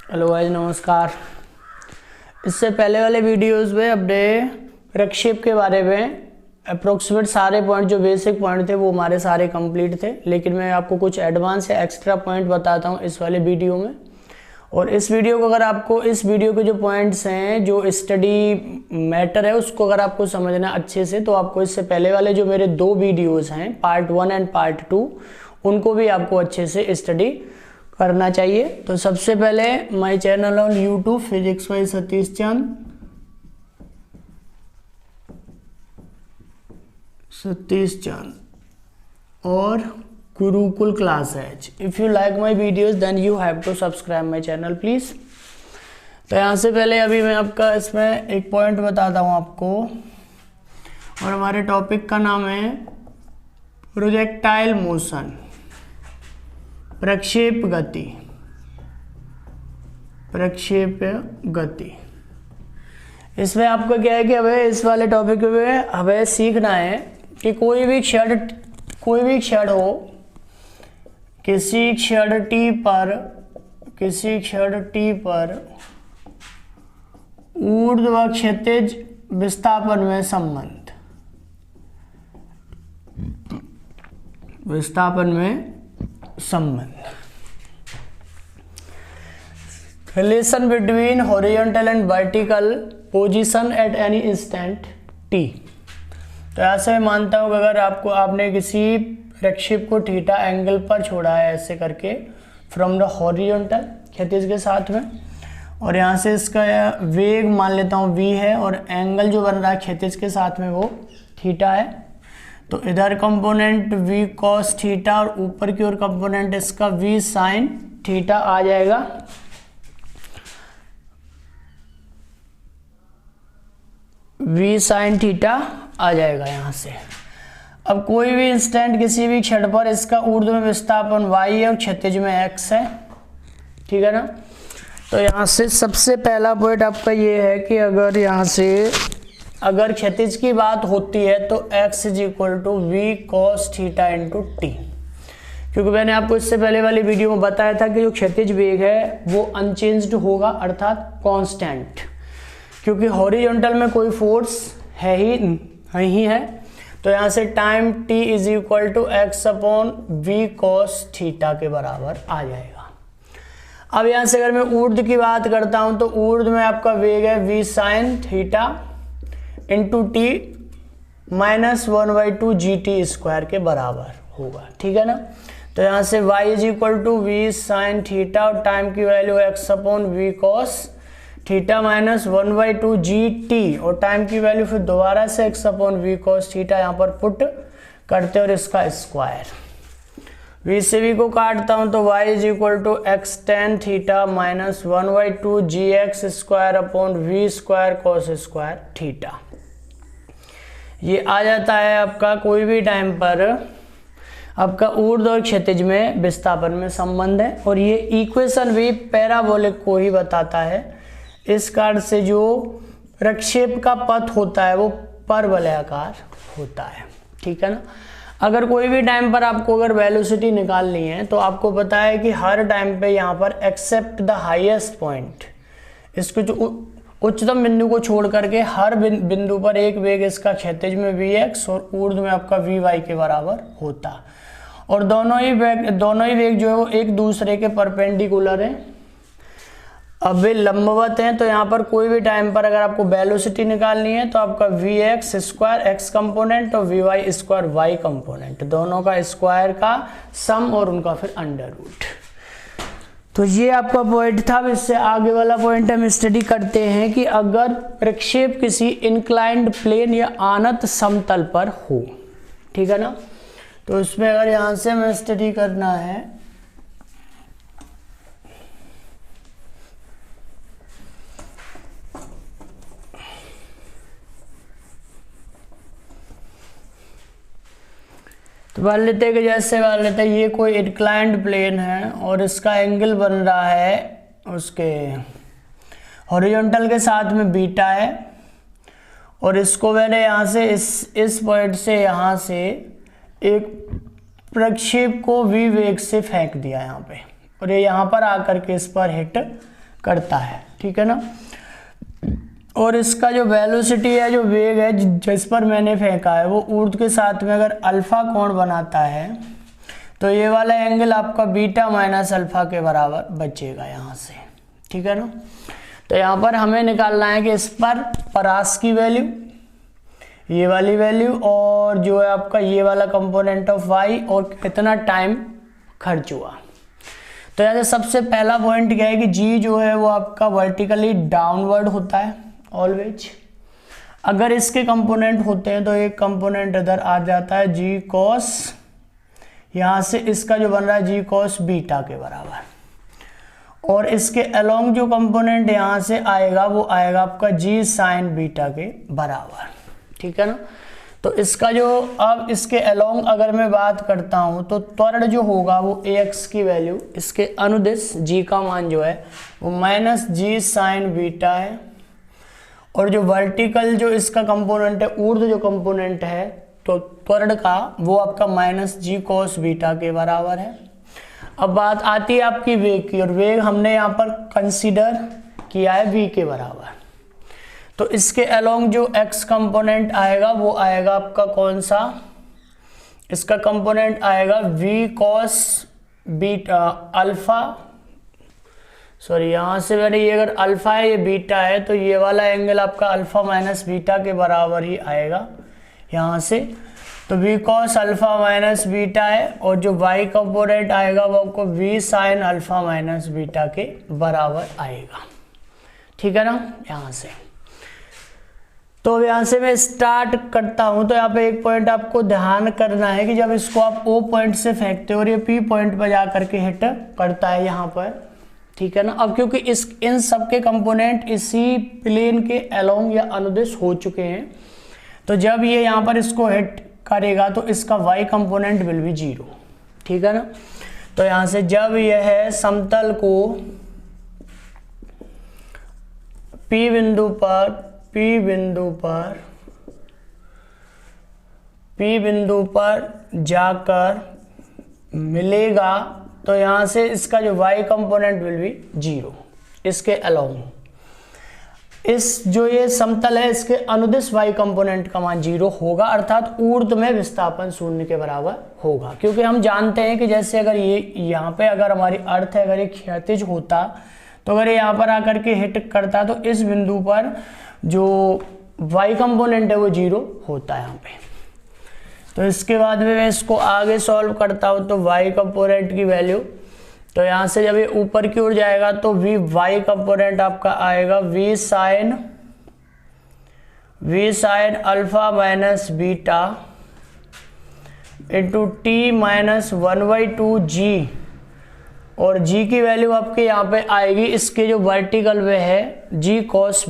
Hello guys, नमस्कार। इससे पहले वाले वीडियोस में अपने प्रक्षेप के बारे में अप्रोक्सीमेट सारे पॉइंट जो बेसिक पॉइंट थे वो हमारे सारे कंप्लीट थे, लेकिन मैं आपको कुछ एडवांस या एक्स्ट्रा पॉइंट बताता हूँ इस वाले वीडियो में। और इस वीडियो को अगर आपको इस वीडियो के जो पॉइंट्स हैं, जो स्टडी मैटर है, उसको अगर आपको समझना अच्छे से, तो आपको इससे पहले वाले जो मेरे 2 वीडियोज़ हैं, पार्ट 1 एंड पार्ट 2, उनको भी आपको अच्छे से स्टडी करना चाहिए। तो सबसे पहले my channel on YouTube physics by Satish Chand और Gurukul classes. If you like my videos then you have to subscribe my channel please. तो यहाँ से पहले अभी मैं आपका इसमें एक पॉइंट बताता हूँ आपको, और हमारे टॉपिक का नाम है प्रोजेक्टाइल मोशन, प्रक्षेप गति। इसमें आपको क्या है कि हमें इस वाले टॉपिक में हमें सीखना है कि कोई भी क्षण हो, किसी क्षण टी पर ऊर्ध्व व क्षैतिज विस्थापन में संबंध relation between horizontal and vertical position at any instant T. तो ऐसे मैं मानता हूँ कि अगर आपने किसी प्रक्षेप को थीटा एंगल पर छोड़ा है ऐसे करके फ्रॉम द हॉरिजॉन्टल क्षैतिज के साथ में, और यहाँ से इसका वेग मान लेता हूँ v है, और एंगल जो बन रहा है क्षैतिज के साथ में वो थीटा है। तो इधर कंपोनेंट v cos थीटा और ऊपर की ओर कंपोनेंट इसका v sin थीटा आ जाएगा। v sin थीटा आ जाएगा यहाँ से। अब कोई भी इंस्टेंट किसी भी क्षण पर इसका ऊर्ध्व में विस्थापन y है और क्षैतिज में x है, ठीक है ना। तो यहाँ से सबसे पहला पॉइंट आपका ये है कि अगर क्षैतिज की बात होती है तो x = v cos theta into T, क्योंकि मैंने आपको इससे पहले वाली वीडियो में बताया था कि जो क्षैतिज वेग है वो अनचेंज्ड होगा, अर्थात कांस्टेंट, क्योंकि हॉरिजॉन्टल में कोई फोर्स है ही नहीं है। तो यहाँ से time t = x/v cos theta के बराबर आ जाएगा। अब यहाँ से अगर मैं ऊर्ध्व की बात करता हूँ तो ऊर्ध्व में आपका वेग है v sin theta into T -1/2 gt² के बराबर होगा, ठीक है ना। तो यहाँ से y = v sin थीटा और टाइम की value x/v cos theta -1/2 gt, और टाइम की वैल्यू फिर दोबारा से x/v cos थीटा यहाँ पर पुट करते और इसका स्क्वायर। v से v को काटता हूँ तो y = x tan theta -1/2 gx² v² cos² theta. ये आ जाता है आपका कोई भी टाइम पर आपका ऊर्ध्व और क्षैतिज में विस्थापन में संबंध है, और ये इक्वेशन भी पैराबोलिक को ही बताता है। इस कारण से जो प्रक्षेप का पथ होता है वो परवलयाकार होता है, ठीक है ना। अगर कोई भी टाइम पर आपको अगर वेलोसिटी निकालनी है तो आपको पता है कि हर टाइम पे यहाँ पर एक्सेप्ट द हाईएस्ट पॉइंट, इसको जो उच्चतम बिंदु को छोड़ करके हर बिंदु पर एक वेग इसका क्षैतिज में vx और ऊर्ध्व में आपका vy के बराबर होता, और दोनों ही वेग जो है वो एक दूसरे के परपेंडिकुलर हैं। अब वे लंबवत हैं, तो यहाँ पर कोई भी टाइम पर अगर आपको वेलोसिटी निकालनी है तो आपका vx² x कंपोनेंट और vy² y कंपोनेंट, दोनों का स्क्वायर का सम और उनका फिर अंडर रूट। तो ये आपका पॉइंट था। अब इससे आगे वाला पॉइंट हम स्टडी करते हैं कि अगर प्रक्षेप किसी इंक्लाइंड प्लेन या आनत समतल पर हो, ठीक है ना। तो इसमें अगर यहाँ से हमें स्टडी करना है तो मान लेते हैं कि ये कोई इंक्लाइंड प्लेन है और इसका एंगल बन रहा है उसके हॉरिजॉन्टल के साथ में बीटा है, और इसको मैंने यहाँ से इस पॉइंट से यहाँ से एक प्रक्षेप को v वेग से फेंक दिया यहाँ पे, और ये यहाँ पर आकर के इस पर हिट करता है, ठीक है ना। और इसका जो वेलोसिटी है, जो वेग है जिस पर मैंने फेंका है, वो ऊर्ध्व के साथ में अगर अल्फा कोण बनाता है तो ये वाला एंगल आपका बीटा माइनस अल्फा के बराबर बचेगा यहाँ से, ठीक है ना। तो यहाँ पर हमें निकालना है कि इस पर परास की वैल्यू, ये वाली वैल्यू, और जो है आपका ये वाला कंपोनेंट ऑफ वाई, और कितना टाइम खर्च हुआ। तो यहाँ से सबसे पहला पॉइंट क्या है कि जी जो है वो आपका वर्टिकली डाउनवर्ड होता है ऑलवेज। अगर इसके कंपोनेंट होते हैं तो एक कंपोनेंट इधर आ जाता है जी कॉस, यहाँ से इसका जो बन रहा है जी कॉस बीटा के बराबर, और इसके अलोंग जो कंपोनेंट यहाँ से आएगा वो आएगा आपका जी साइन बीटा के बराबर, ठीक है ना। तो इसका जो, अब इसके अलोंग अगर मैं बात करता हूँ तो त्वरण जो होगा वो ax की वैल्यू इसके अनुदिश g का मान जो है वो माइनस जी साइन बीटा है, और जो वर्टिकल जो इसका कंपोनेंट है, ऊर्ध्व जो कंपोनेंट है, तो त्वरण का वो आपका माइनस जी कॉस बीटा के बराबर है। अब बात आती है आपकी वेग की, और वेग हमने यहाँ पर कंसीडर किया है v के बराबर। तो इसके अलोंग जो x कंपोनेंट आएगा वो आएगा आपका कौन सा, इसका कंपोनेंट आएगा v cos beta alpha, sorry यहाँ से मैंने ये अगर अल्फा है ये बीटा है तो ये वाला एंगल आपका अल्फा माइनस बीटा के बराबर ही आएगा यहाँ से। तो v cos alpha minus beta है, और जो y कंपोनेंट आएगा वो आपको v sine alpha minus beta के बराबर आएगा, ठीक है ना। यहाँ से तो यहाँ से मैं स्टार्ट करता हूँ। तो यहाँ पे एक पॉइंट आपको ध्यान करना है कि जब इसको आप O पॉइंट से फेंकते हो और ये P पॉइंट पर जा करके हिट करता है यहाँ पर, ठीक है ना। अब क्योंकि इन सब के कंपोनेंट इसी प्लेन के अलोंग या अनुदिश हो चुके हैं, तो जब ये यहाँ पर इसको हिट करेगा तो इसका y कंपोनेंट विल बी 0, ठीक है ना। तो यहाँ से जब यह समतल को P बिंदु पर जाकर मिलेगा तो यहाँ से इसका जो y कंपोनेंट विल बी 0 इसके अलोंग। इस जो ये समतल है इसके अनुदिश y कंपोनेंट का मान 0 होगा, अर्थात ऊर्ध्व में विस्थापन 0 के बराबर होगा। क्योंकि हम जानते हैं कि जैसे अगर ये यहाँ पे अगर हमारी अर्थ है, अगर ये क्षैतिज होता तो अगर ये यहाँ पर आकर के हिट करता तो इस बिंदु पर जो y कंपोनेंट है वो 0 होता है यहाँ पे। तो इसके बाद में मैं इसको आगे सॉल्व करता हूँ तो y कंपोनेंट की वैल्यू, तो यहाँ से जब ये ऊपर की ओर जाएगा तो y कंपोनेंट आपका आएगा v sine alpha minus beta into t minus 1/2 g, और g की वैल्यू आपके यहाँ पे आएगी इसके जो वर्टिकल में है g cos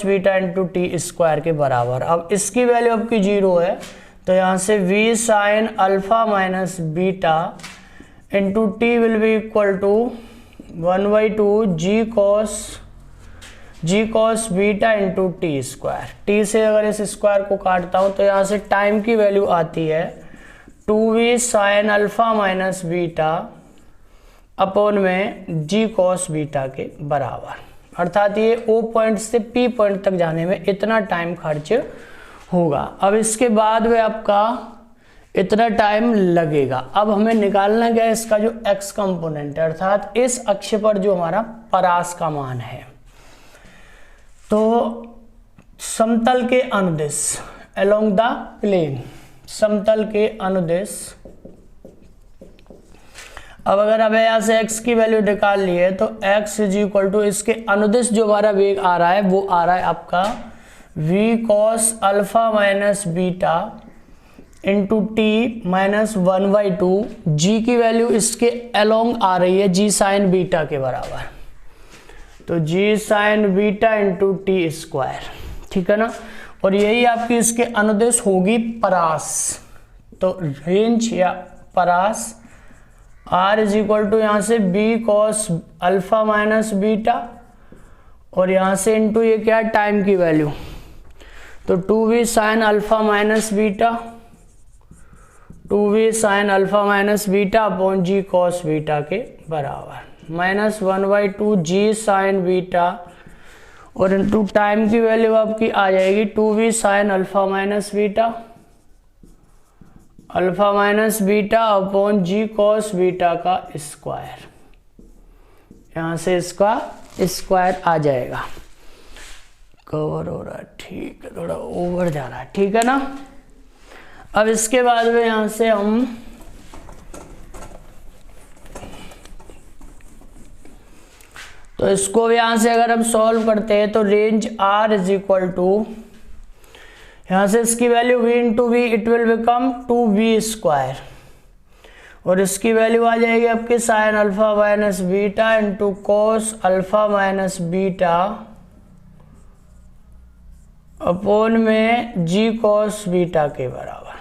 beta into T square के बराबर। अब इसकी वैल्यू आपकी 0 है तो यहाँ से v sine alpha minus beta into T will be equal to 1/2 g cos beta into T square. T से अगर इस स्क्वायर को काटता हूँ तो यहाँ से टाइम की वैल्यू आती है 2v sine alpha minus beta upon में जी कॉस बीटा के बराबर। अर्थात ये O पॉइंट से P पॉइंट तक जाने में इतना टाइम खर्च होगा। अब इसके बाद में आपका इतना टाइम लगेगा। अब हमें निकालना क्या है, इसका जो x कंपोनेंट है, अर्थात इस अक्ष पर जो हमारा परास का मान है। तो समतल के अनुदिश अलोंग द प्लेन, समतल के अनुदिश। अब अगर हमें यहाँ से x की वैल्यू निकाल ली है तो x इज इक्वल टू इसके अनुदिश जो हमारा वेग आ रहा है वो आ रहा है आपका v cos alpha minus beta into T minus 1/2 g की वैल्यू इसके अलोंग आ रही है g साइन बीटा के बराबर, तो g sign beta into T square, ठीक है ना। और यही आपकी इसके अनुदिश होगी परास। तो रेंज या परास r इज इक्वल टू यहाँ से b cos alpha minus beta, और यहाँ से इंटू ये क्या है टाइम की वैल्यू, तो 2v sine alpha minus beta 2v sine alpha minus beta upon g cos beta के बराबर, माइनस 1/2 जी साइन बीटा और इनटू टाइम की वैल्यू आपकी आ जाएगी 2v sine alpha minus beta upon g cos beta का square, यहाँ से इसका स्क्वायर आ जाएगा। कवर हो रहा है, ठीक है, थोड़ा ओवर जा रहा है, ठीक है ना। अब इसके बाद में यहाँ से हम तो इसको भी यहाँ से अगर हम सॉल्व करते हैं तो range r is equal to, यहाँ से इसकी value v into V, it will become 2v square, और इसकी वैल्यू आ जाएगी आपके sine alpha minus beta into cos alpha minus beta upon में जी कॉस बीटा के बराबर,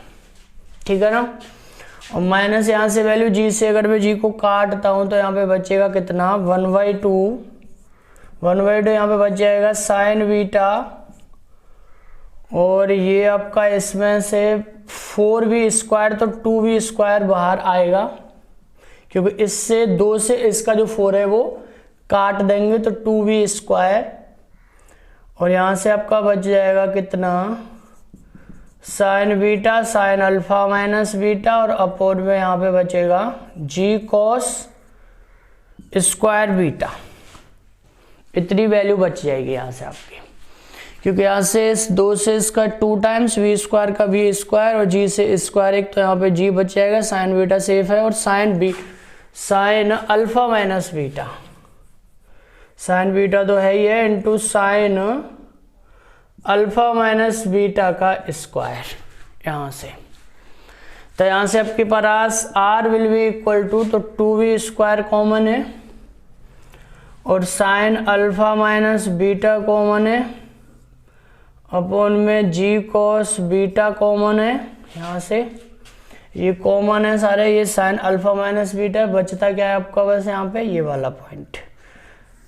ठीक है ना। और माइनस यहाँ से वैल्यू जी से अगर मैं जी को काटता हूँ तो यहाँ पे बचेगा कितना 1/2 यहाँ पे बच जाएगा साइन बीटा, और ये आपका इसमें से 4v स्क्वायर तो 2v स्क्वायर बाहर आएगा, क्योंकि इससे 2 से इसका जो 4 है वो काट देंगे तो 2v स्क्वायर, और यहाँ से आपका बच जाएगा कितना sign beta sine alpha minus beta, और अपोन में यहाँ पे बचेगा जी कॉस स्क्वायर बीटा, इतनी वैल्यू बच जाएगी यहाँ से आपकी, क्योंकि यहाँ से इस 2 से इसका 2 टाइम्स वी स्क्वायर का वी स्क्वायर और जी से स्क्वायर 1, तो यहाँ पे जी बच जाएगा, साइन बीटा सेफ है, और sine alpha minus beta, sine beta तो है ही है, into sine alpha minus beta का स्क्वायर यहाँ से। तो यहाँ से आपके पास r will be equal to, तो 2v स्क्वायर कॉमन है और sine alpha minus beta common है, अपॉन में जी कॉस बीटा कॉमन है, यहाँ से ये कॉमन है सारे, ये साइन अल्फा माइनस बीटा, बचता क्या है आपका बस यहाँ पे ये वाला पॉइंट,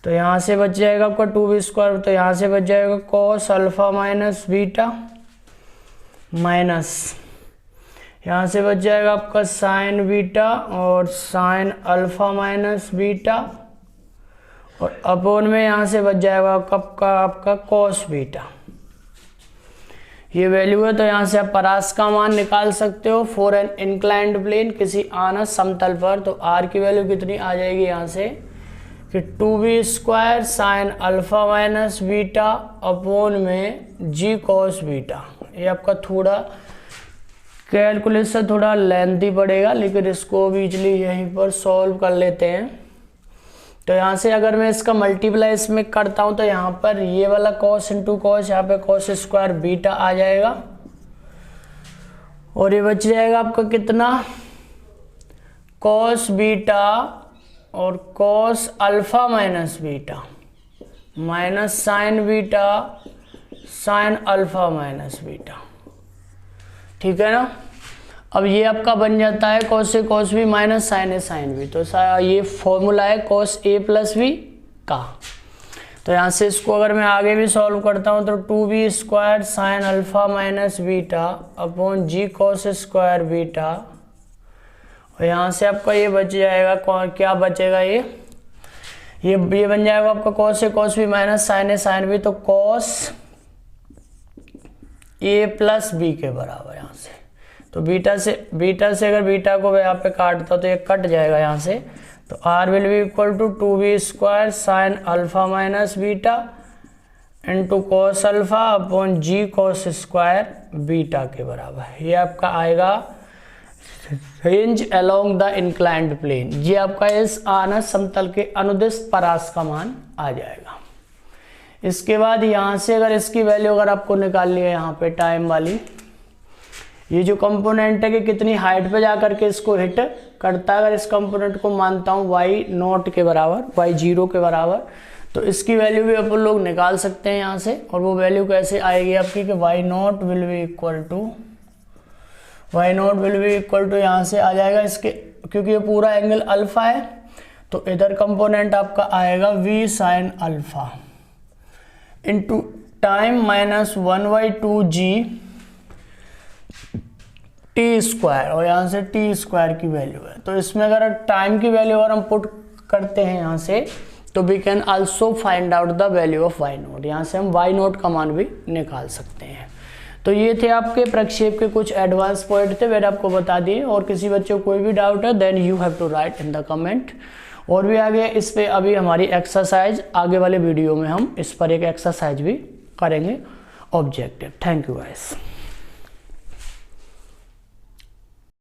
तो यहाँ से बच जाएगा आपका 2v स्क्वायर, तो यहाँ से बच जाएगा cos alpha minus beta minus, यहाँ से बच जाएगा आपका साइन बीटा और साइन अल्फा माइनस बीटा, और अपॉन में यहाँ से बच जाएगा आपका कॉस बीटा, ये वैल्यू है। तो यहाँ से आप परास का मान निकाल सकते हो फॉर एन इंक्लाइंड प्लेन, किसी आनस समतल पर। तो r की वैल्यू कितनी आ जाएगी यहाँ से कि 2v square sine alpha minus beta upon में जी कॉस बीटा। ये आपका थोड़ा कैलकुलेशन थोड़ा लेंथी पड़ेगा, लेकिन इसको भी इजली यहीं पर सॉल्व कर लेते हैं। तो यहाँ से अगर मैं इसका मल्टीप्लाई इसमें करता हूँ तो यहाँ पर ये वाला कॉस इंटू कॉस, यहाँ पे कॉस स्क्वायर बीटा आ जाएगा, और ये बच जाएगा आपका कितना कॉस बीटा और cos alpha minus beta minus sign beta sine alpha minus beta, ठीक है ना। अब ये आपका बन जाता है कॉस से कॉस बी माइनस साइन ए साइन बी, तो ये फॉर्मूला है कॉस ए प्लस बी का। तो यहाँ से इसको अगर मैं आगे भी सॉल्व करता हूँ तो 2b square sine alpha minus beta upon g cos square beta, और यहाँ से आपका ये बच जाएगा, क्या बचेगा ये बन जाएगा आपका cos A cos B minus sign A sine B, तो कॉस ए प्लस बी के बराबर यहाँ से। तो बीटा से अगर बीटा को यहाँ पे काटता तो ये कट जाएगा यहाँ से, तो r will be equal to 2b square sine alpha minus beta into cos alpha upon g cos square beta के बराबर। ये आपका आएगा range along the inclined plane, ये आपका इस आनस समतल के अनुदिश परास का मान आ जाएगा। इसके बाद यहाँ से अगर इसकी वैल्यू अगर आपको निकालनी है यहाँ पे टाइम वाली, ये जो कंपोनेंट है कि कितनी हाइट पे जाकर के इसको हिट करता है, अगर इस कंपोनेंट को मानता हूँ y0 के बराबर, y0 के बराबर, तो इसकी वैल्यू भी अपन लोग निकाल सकते हैं यहाँ से। और वो वैल्यू कैसे आएगी आपकी कि y0 will be equal to यहाँ से आ जाएगा इसके, क्योंकि ये पूरा एंगल अल्फा है तो इधर कंपोनेंट आपका आएगा v sine alpha into time minus 1/2g T square और यहाँ से टी स्क्वायर की वैल्यू है। तो इसमें अगर टाइम की वैल्यू अगर हम पुट करते हैं यहाँ से, तो we can also find out the value of Y naught. यहाँ से हम वाई नोट का मान भी निकाल सकते हैं। तो ये थे आपके प्रक्षेप के कुछ एडवांस पॉइंट थे, मैंने आपको बता दिए। और किसी बच्चे को कोई भी डाउट है then you have to write in the comment. और भी आगे इस पे अभी हमारी एक्सरसाइज, आगे वाले वीडियो में हम इस पर एक एक्सरसाइज भी करेंगे ऑब्जेक्टिव। Thank you guys.